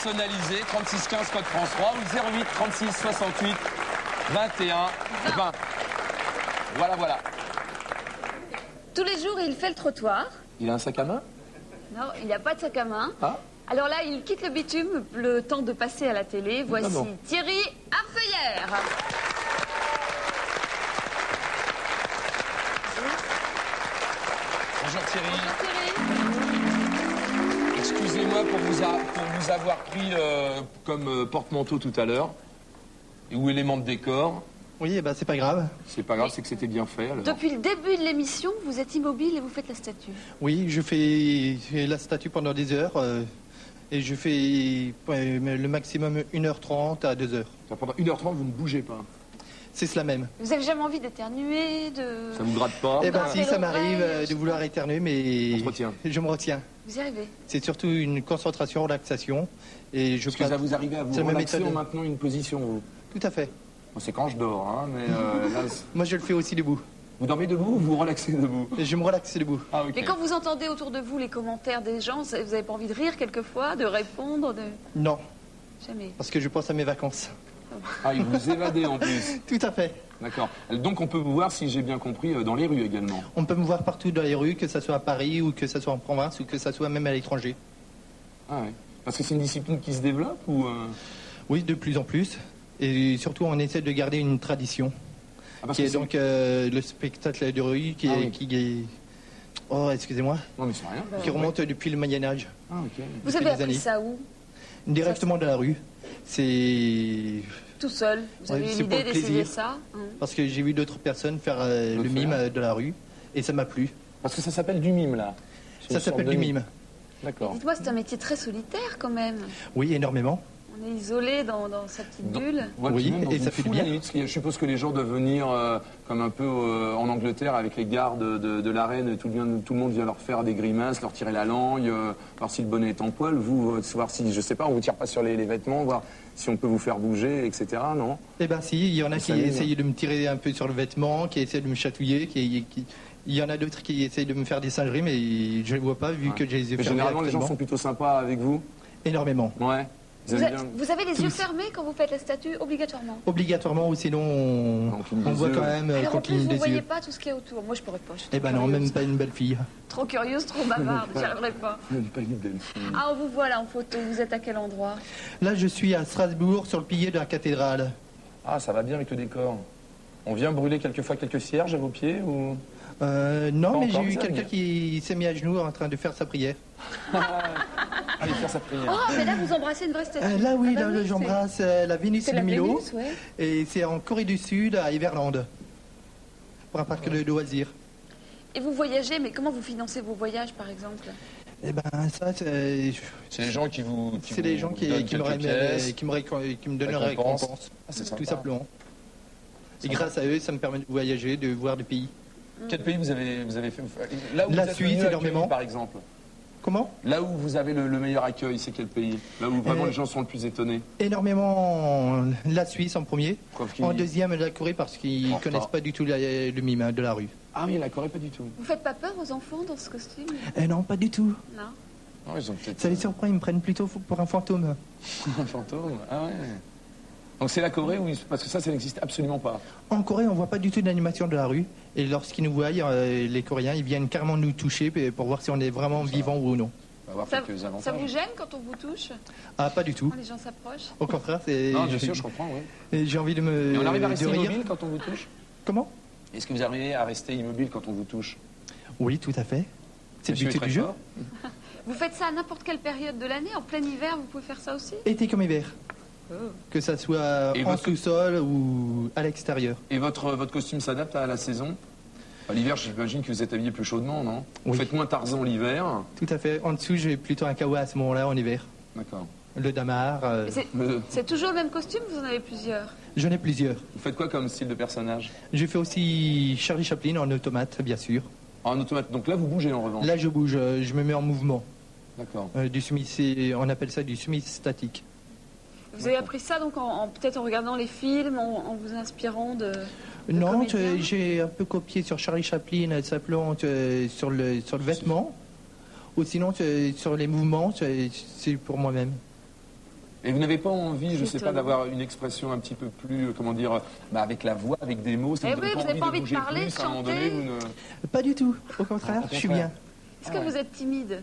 personnalisé, 36 15 code France 3 ou 08 36 68 21 20. Voilà. Tous les jours, il fait le trottoir. Il a un sac à main? Non, il n'y a pas de sac à main. Ah. Alors là, il quitte le bitume, le temps de passer à la télé. Voici Thierry Arfeuillère. Bonjour Thierry. Bonjour Thierry. Excusez-moi pour vous avoir pris comme porte-manteau tout à l'heure. Ou élément de décor. Oui, c'est pas grave. C'est pas grave, c'est que c'était bien fait. Alors. Depuis le début de l'émission, vous êtes immobile et vous faites la statue. Oui, je fais la statue pendant des heures et je fais le maximum 1h30 à 2h. Pendant 1h30, vous ne bougez pas. C'est cela même. Vous avez jamais envie d'éternuer, de... Ça vous gratte pas? Eh si, ça m'arrive de vouloir éternuer, mais je me retiens. Vous y arrivez? C'est surtout une concentration, relaxation. Et Est-ce que ça vous arrive à vous relaxer en maintenant une position, vous? Tout à fait. Bon, c'est quand je dors, hein, mais là... Moi, je le fais aussi debout. Vous dormez debout ou vous vous relaxez debout? Et je me relaxe debout. Ah, okay. Et quand vous entendez autour de vous les commentaires des gens, vous n'avez pas envie de rire quelquefois, de répondre de... Non. Jamais. Parce que je pense à mes vacances. Ah, il vous évadez en plus. Tout à fait. D'accord. Donc on peut vous voir, si j'ai bien compris, dans les rues également. On peut me voir partout dans les rues, que ce soit à Paris ou que ce soit en province ou que ce soit même à l'étranger. Ah oui. Parce que c'est une discipline qui se développe ou... Oui, de plus en plus. Et surtout, on essaie de garder une tradition. Qui est donc le spectacle de rue, qui est... Oh, excusez-moi. Non, mais c'est rien. Qui remonte depuis le Moyen-Âge. Ah, ok. Vous avez appris ça où? Directement de la rue. C'est... Tout seul? Vous avez eu l'idée d'essayer ça? Parce que j'ai vu d'autres personnes faire le mime de la rue, et ça m'a plu. Parce que ça s'appelle du mime, là? Ça s'appelle du mime. D'accord. Dites-moi, c'est un métier très solitaire, quand même. Oui, énormément. On est isolé dans sa petite bulle. Oui, et ça fait du bien. Je suppose que les gens doivent venir comme un peu en Angleterre avec les gardes de la reine. Et tout le monde vient leur faire des grimaces, leur tirer la langue, voir si le bonnet est en poil. Vous, voir si, je sais pas, on vous tire pas sur les vêtements, voir si on peut vous faire bouger, etc. Non? Eh bien si, il y en a qui essayent de me tirer un peu sur le vêtement, qui essayent de me chatouiller, il y en a d'autres qui essayent de me faire des singeries, mais je ne les vois pas vu que je les ai fermés. Généralement, les gens sont plutôt sympas avec vous? Énormément. Ouais. Vous avez les yeux fermés quand vous faites la statue, obligatoirement? Obligatoirement, ou sinon on voit quand même quand il cligne des yeux. Vous ne voyez pas tout ce qu'il y a autour. Moi, je pourrais pas. Eh ben non, même pas une belle fille. Trop curieuse, trop bavarde, j'y arriverai pas. Même pas une belle fille. Ah, on vous voit là en photo. Vous êtes à quel endroit? Là, je suis à Strasbourg, sur le pilier de la cathédrale. Ah, ça va bien avec le décor. On vient brûler quelquefois quelques cierges à vos pieds ou... Non, mais j'ai eu quelqu'un qui s'est mis à genoux en train de faire sa prière. Allez faire sa prière. Oh, mais là, vous embrassez une vraie statue. Là, oui, là, j'embrasse la Vénus de Milo. Vénus, ouais. Et c'est en Corée du Sud, à Everland, pour un parc de loisirs. Et vous voyagez, mais comment vous financez vos voyages, par exemple? Eh ben, ça, c'est... C'est les gens qui vous... C'est les gens qui me donnent la récompense. Ah, c'est tout simplement. Et grâce à eux, ça me permet de voyager, de voir des pays. Quel pays vous avez fait? Là où la vous êtes Suisse, énormément. accueilli, par exemple. Comment? Là où vous avez le meilleur accueil, c'est quel pays? Là où vraiment les gens sont le plus étonnés? Énormément la Suisse en premier. En deuxième, la Corée, parce qu'ils ne connaissent pas du tout le mime de la rue. Ah oui, la Corée, pas du tout. Vous faites pas peur aux enfants dans ce costume? Non, pas du tout. Non. Oh, ils ont ça les surprend, ils me prennent plutôt pour un fantôme. Un fantôme? Ah ouais. Donc c'est la Corée où parce que ça n'existe absolument pas. En Corée, on voit pas du tout d'animation de la rue. Et lorsqu'ils nous voient, les Coréens, ils viennent carrément nous toucher pour voir si on est vraiment vivant ou non. Ça vous gêne quand on vous touche? Ah, pas du tout. Quand les gens s'approchent? Au contraire, c'est... Non, bien sûr, je comprends, oui. J'ai envie de me... Et on arrive à rester immobile quand on vous touche? Comment? Est-ce que vous arrivez à rester immobile quand on vous touche? Oui, tout à fait. C'est le but du jeu. Vous faites ça à n'importe quelle période de l'année? En plein hiver, vous pouvez faire ça aussi? Été comme hiver. Oh. Que ça soit en sous-sol ou à l'extérieur. Et votre costume s'adapte à la saison? L'hiver, j'imagine que vous êtes habillé plus chaudement, non? Oui. Vous faites moins Tarzan l'hiver? Tout à fait. En dessous, j'ai plutôt un kawa à ce moment-là, en hiver. D'accord. Le damar. C'est toujours le même costume ou vous en avez plusieurs? J'en ai plusieurs. Vous faites quoi comme style de personnage? J'ai fait aussi Charlie Chaplin en automate, bien sûr. En automate. Donc là, vous bougez en revanche? Là, je bouge. Je me mets en mouvement. D'accord. On appelle ça du semi-statique. Vous avez appris ça donc peut-être en regardant les films, en vous inspirant de non, j'ai un peu copié sur Charlie Chaplin, simplement sur le vêtement, ou sinon sur les mouvements, c'est pour moi-même. Et vous n'avez pas envie, je sais pas, étonnant. d'avoir une expression un petit peu plus, comment dire, avec la voix, avec des mots. Ça Eh vous oui, donne vous n'avez pas envie de bouger parler, plus, de à un moment donné, chanter. vous ne- Pas du tout. Au contraire, Au je suis contraire. bien. Est-ce que vous êtes timide?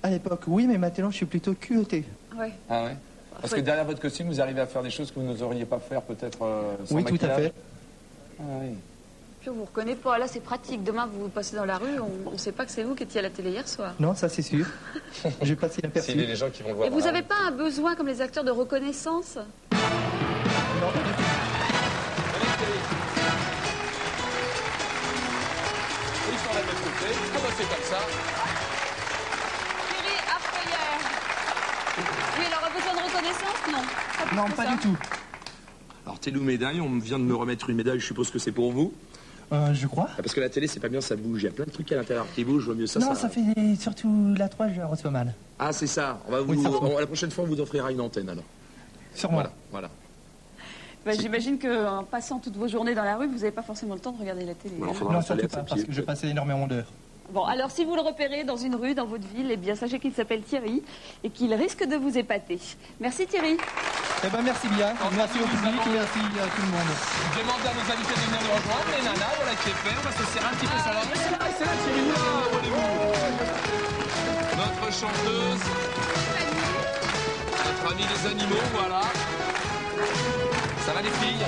À l'époque, oui, mais maintenant, je suis plutôt culotté. Ouais. Ah ouais. Parce que derrière votre costume, vous arrivez à faire des choses que vous n'oseriez pas faire peut-être sans Oui, tout à maquillage. fait. Ah oui. Puis on vous reconnaît pas. Là, c'est pratique. Demain, vous passez dans la rue, on ne sait pas que c'est vous qui étiez à la télé hier soir. Non, ça c'est sûr. J'ai passé inaperçu. C'est les gens qui vont le voir. Et vous n'avez pas un besoin, comme les acteurs, de reconnaissance? Non, pas du tout. Ils sont là de l'autre côté. Comment c'est comme ça? Thierry Arfeuillère. Oui, alors, a besoin de reconnaissance? Non. plus Non, que pas ça. du tout. Alors, Télou médaille, on vient de me remettre une médaille, je suppose que c'est pour vous. Je crois. Ah, parce que la télé, c'est pas bien, ça bouge. Il y a plein de trucs à l'intérieur qui bougent, je vois mieux ça. Non, ça fait surtout la 3, je reçois mal. Ah, c'est ça. On va vous... Oui, ça va. La prochaine fois, on vous offrira une antenne alors. Sûrement. Voilà. Bah, j'imagine qu'en passant toutes vos journées dans la rue, vous n'avez pas forcément le temps de regarder la télé. Voilà, hein. faudra Non, l'installer surtout à pas, ses parce pieds. que je passais énormément d'heures. Bon, alors si vous le repérez dans une rue, dans votre ville, eh bien sachez qu'il s'appelle Thierry et qu'il risque de vous épater. Merci Thierry. Eh ben merci bien. Merci au public, merci à tout le monde. Je demande à nos invités de venir nous rejoindre, les nanas, voilà qui est fait, on va se serrer un petit peu sur la main. C'est là, Thierry, là, où allez-vous? Notre chanteuse, notre ami des animaux, voilà. Ça va les filles?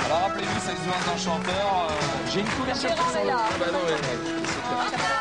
Alors rappelez-vous, c'est le soin d'un chanteur. J'ai une couverture Gérard sur est là. Ah bah non, ouais.